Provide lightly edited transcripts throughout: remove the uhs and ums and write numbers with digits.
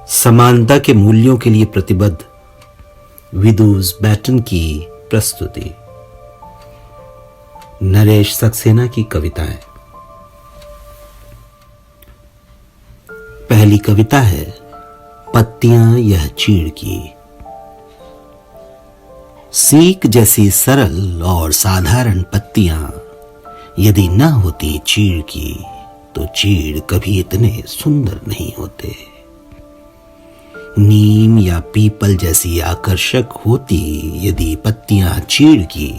समानता के मूल्यों के लिए प्रतिबद्ध विदुष बैटन की प्रस्तुति। नरेश सक्सेना की कविताएं। पहली कविता है पत्तियां यह चीड़ की। सीक जैसी सरल और साधारण पत्तियां यदि न होती चीड़ की तो चीड़ कभी इतने सुंदर नहीं होते। नीम या पीपल जैसी आकर्षक होती यदि पत्तियां चीड़ की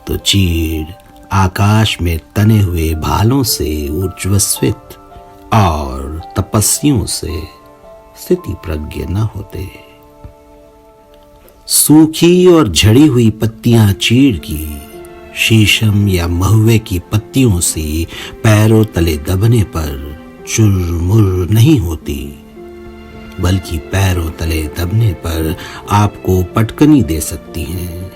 तो चीड़ आकाश में तने हुए भालों से ऊर्ध्वस्वित और तपस्वियों से स्थिति प्रज्ञ न होते। सूखी और झड़ी हुई पत्तियां चीड़ की शीशम या महुए की पत्तियों से पैरों तले दबने पर चुरमुर नहीं होती, बल्कि पैरों तले दबने पर आपको पटकनी दे सकती हैं,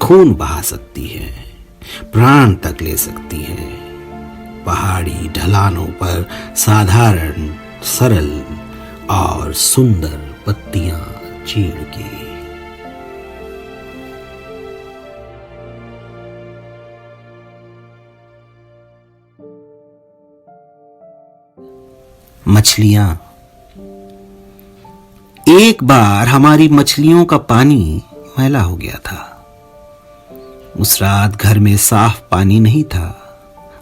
खून बहा सकती हैं, प्राण तक ले सकती हैं। पहाड़ी ढलानों पर साधारण, सरल और सुंदर पत्तियां चीड़ की। मछलियां। एक बार हमारी मछलियों का पानी मैला हो गया था। उस रात घर में साफ पानी नहीं था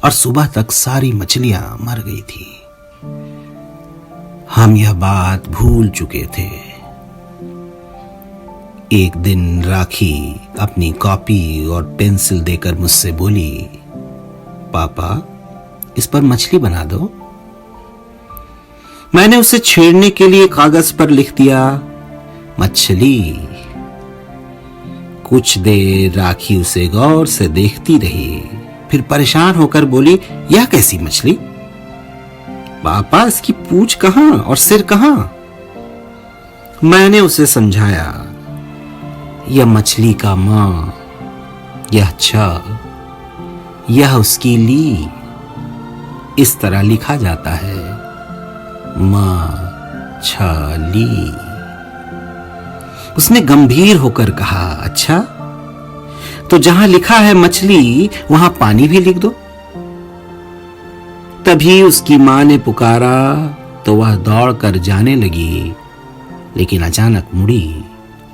और सुबह तक सारी मछलियां मर गई थी। हम यह बात भूल चुके थे। एक दिन राखी अपनी कॉपी और पेंसिल देकर मुझसे बोली, पापा इस पर मछली बना दो। मैंने उसे छेड़ने के लिए कागज पर लिख दिया, मछली। कुछ देर राखी उसे गौर से देखती रही, फिर परेशान होकर बोली, यह कैसी मछली? पापा इसकी पूंछ कहां और सिर कहां? मैंने उसे समझाया, यह मछली का मां, यह छ, यह उसकी ली। इस तरह लिखा जाता है, मछली। उसने गंभीर होकर कहा, अच्छा तो जहां लिखा है मछली वहां पानी भी लिख दो। तभी उसकी मां ने पुकारा तो वह दौड़कर जाने लगी, लेकिन अचानक मुड़ी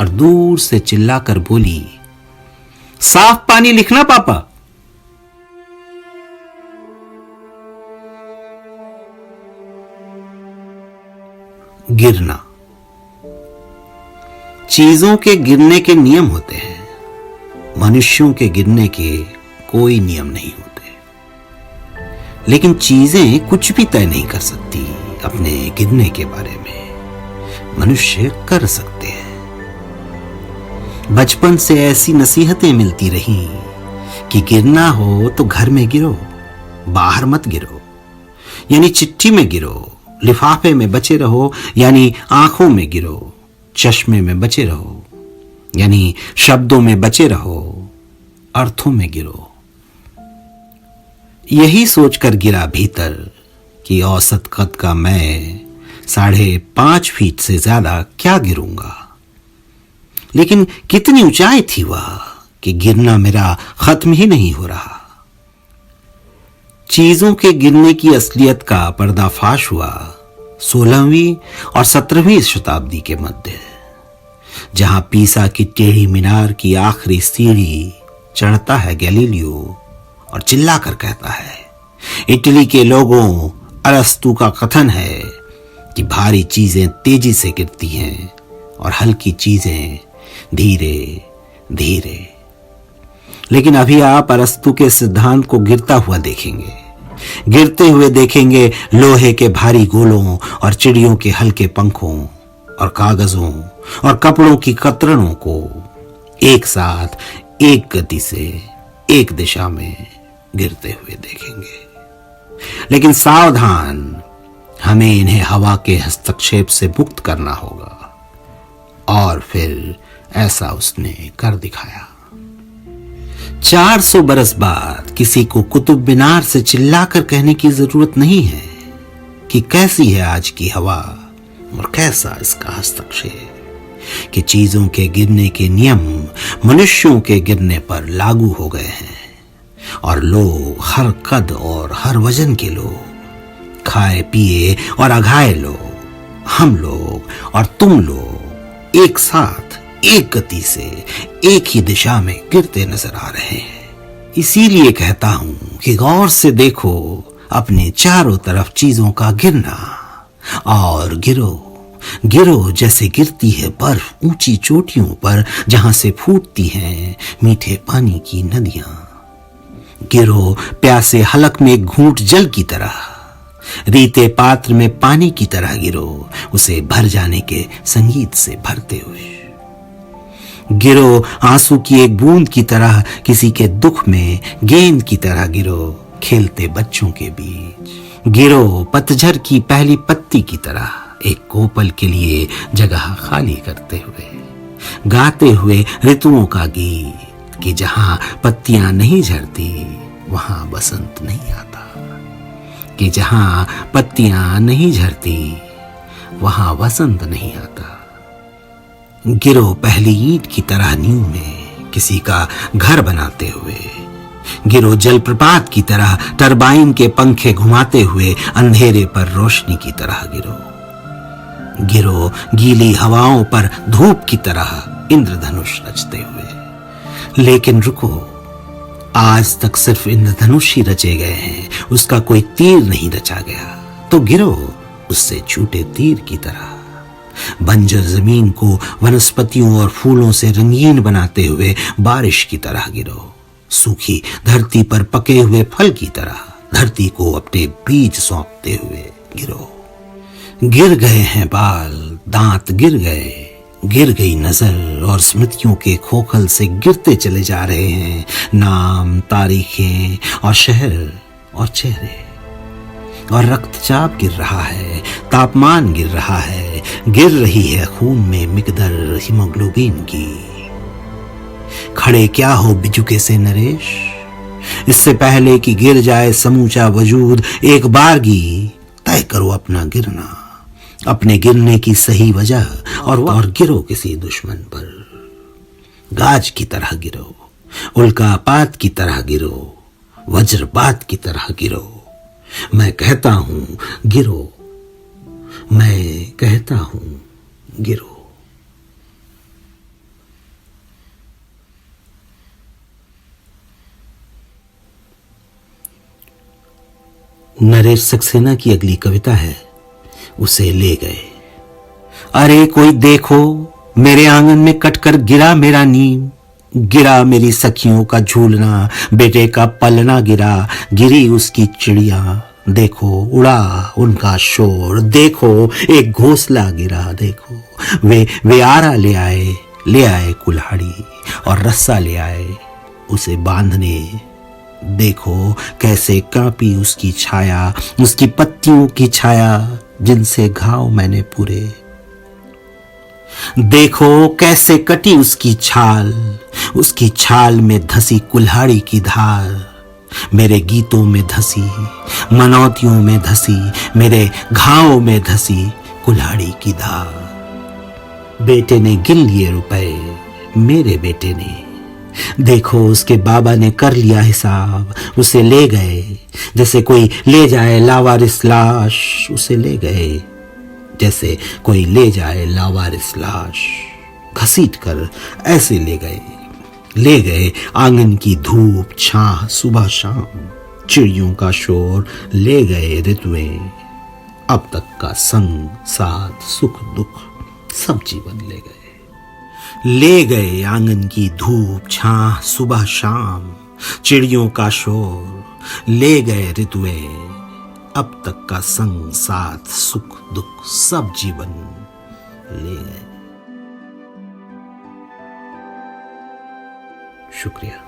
और दूर से चिल्लाकर बोली, साफ पानी लिखना पापा। गिरना। चीजों के गिरने के नियम होते हैं, मनुष्यों के गिरने के कोई नियम नहीं होते। लेकिन चीजें कुछ भी तय नहीं कर सकती अपने गिरने के बारे में, मनुष्य कर सकते हैं। बचपन से ऐसी नसीहतें मिलती रहीं कि गिरना हो तो घर में गिरो, बाहर मत गिरो। यानी चिट्ठी में गिरो, लिफाफे में बचे रहो, यानी आंखों में गिरो। चश्मे में बचे रहो, यानी शब्दों में बचे रहो, अर्थों में गिरो। यही सोचकर गिरा भीतर कि औसत कद का मैं 5.5 फीट से ज्यादा क्या गिरूंगा। लेकिन कितनी ऊंचाई थी वह कि गिरना मेरा खत्म ही नहीं हो रहा। चीजों के गिरने की असलियत का पर्दाफाश हुआ 16वीं और 17वीं शताब्दी के मध्य, जहां पीसा की टेढ़ी मीनार की आखिरी सीढ़ी चढ़ता है गैलीलियो और चिल्लाकर कहता है, इटली के लोगों, अरस्तु का कथन है कि भारी चीजें तेजी से गिरती हैं और हल्की चीजें धीरे धीरे। लेकिन अभी आप अरस्तु के सिद्धांत को गिरता हुआ देखेंगे, गिरते हुए देखेंगे लोहे के भारी गोलों और चिड़ियों के हल्के पंखों और कागजों और कपड़ों की कतरनों को एक साथ, एक गति से, एक दिशा में गिरते हुए देखेंगे। लेकिन सावधान, हमें इन्हें हवा के हस्तक्षेप से मुक्त करना होगा। और फिर ऐसा उसने कर दिखाया। 400 बरस बाद किसी को कुतुब मीनार से चिल्लाकर कहने की जरूरत नहीं है कि कैसी है आज की हवा, और कैसा इसका हस्तक्षेप कि चीजों के गिरने के नियम मनुष्यों के गिरने पर लागू हो गए हैं और लोग, हर कद और हर वजन के लोग, खाए पिए और अघाए लोग, हम लोग और तुम लोग एक साथ, एक गति से, एक ही दिशा में गिरते नजर आ रहे हैं। इसीलिए कहता हूं कि गौर से देखो अपने चारों तरफ चीजों का गिरना, और गिरो गिरो जैसे गिरती है बर्फ ऊंची चोटियों पर, जहां से फूटती हैं मीठे पानी की नदियां। गिरो प्यासे हलक में एक घूंट जल की तरह, रीते पात्र में पानी की तरह गिरो, उसे भर जाने के संगीत से भरते हुए। गिरो आंसू की एक बूंद की तरह, किसी के दुख में गेंद की तरह गिरो, खेलते बच्चों के बीच। गिरो पतझर की पहली पत्ती की तरह, एक कोपल के लिए जगह खाली करते हुए, गाते हुए ऋतुओं का गीत कि जहां पत्तियां नहीं झड़ती वहां बसंत नहीं आता, कि जहां पत्तियां नहीं झड़ती वहां वसंत नहीं आता। गिरो पहली ईंट की तरह नींव में किसी का घर बनाते हुए, गिरो जलप्रपात की तरह टरबाइन के पंखे घुमाते हुए, अंधेरे पर रोशनी की तरह गिरो। गिरो गीली हवाओं पर धूप की तरह इंद्रधनुष रचते हुए। लेकिन रुको, आज तक सिर्फ इंद्रधनुष ही रचे गए हैं, उसका कोई तीर नहीं रचा गया। तो गिरो उससे छूटे तीर की तरह, बंजर जमीन को वनस्पतियों और फूलों से रंगीन बनाते हुए बारिश की तरह गिरो। सूखी धरती पर पके हुए फल की तरह धरती को अपने बीज सौंपते हुए गिरो। गिर गए हैं बाल, दांत गिर गए, गिर गई नजर और स्मृतियों के खोखल से गिरते चले जा रहे हैं नाम, तारीखें और शहर और चेहरे। और रक्तचाप गिर रहा है, तापमान गिर रहा है, गिर रही है खून में मिकदर हीमोग्लोबिन की। खड़े क्या हो बिजुके से नरेश, इससे पहले कि गिर जाए समूचा वजूद, एक बारगी तय करो अपना गिरना, अपने गिरने की सही वजह, और गिरो किसी दुश्मन पर। गाज की तरह गिरो, उल्कापात की तरह गिरो, वज्रपात की तरह गिरो। मैं कहता हूं गिरो, मैं कहता हूं गिरो। नरेश सक्सेना की अगली कविता है उसे ले गए। अरे कोई देखो, मेरे आंगन में कटकर गिरा मेरा नीम, गिरा मेरी सखियों का झूलना, बेटे का पलना गिरा, गिरी उसकी चिड़िया, देखो उड़ा उनका शोर, देखो एक घोंसला गिरा, देखो वे आरा ले आए कुल्हाड़ी और रस्सा ले आए उसे बांधने। देखो कैसे कांपी उसकी छाया, उसकी पत्तियों की छाया जिनसे घाव मैंने पूरे। देखो कैसे कटी उसकी छाल में धसी कुल्हाड़ी की धार, मेरे गीतों में धसी, मनौतियों में धसी, मेरे घाव में धसी कुल्हाड़ी की धार। बेटे ने गिन लिए रुपए, मेरे बेटे ने, देखो उसके बाबा ने कर लिया हिसाब, उसे ले गए जैसे कोई ले जाए लावारिस लाश, उसे ले गए जैसे कोई ले जाए लावारिस लाश। घसीट कर ऐसे ले गए आंगन की धूप छाह सुबह शाम, चिड़ियों का शोर, ले गए ऋतुएं, अब तक का संग साथ सुख दुख सब जीवन ले गए। ले गए आंगन की धूप छाह सुबह शाम, चिड़ियों का शोर, ले गए ऋतुएं, अब तक का संग साथ सुख दुख सब जीवन ले गए। शुक्रिया।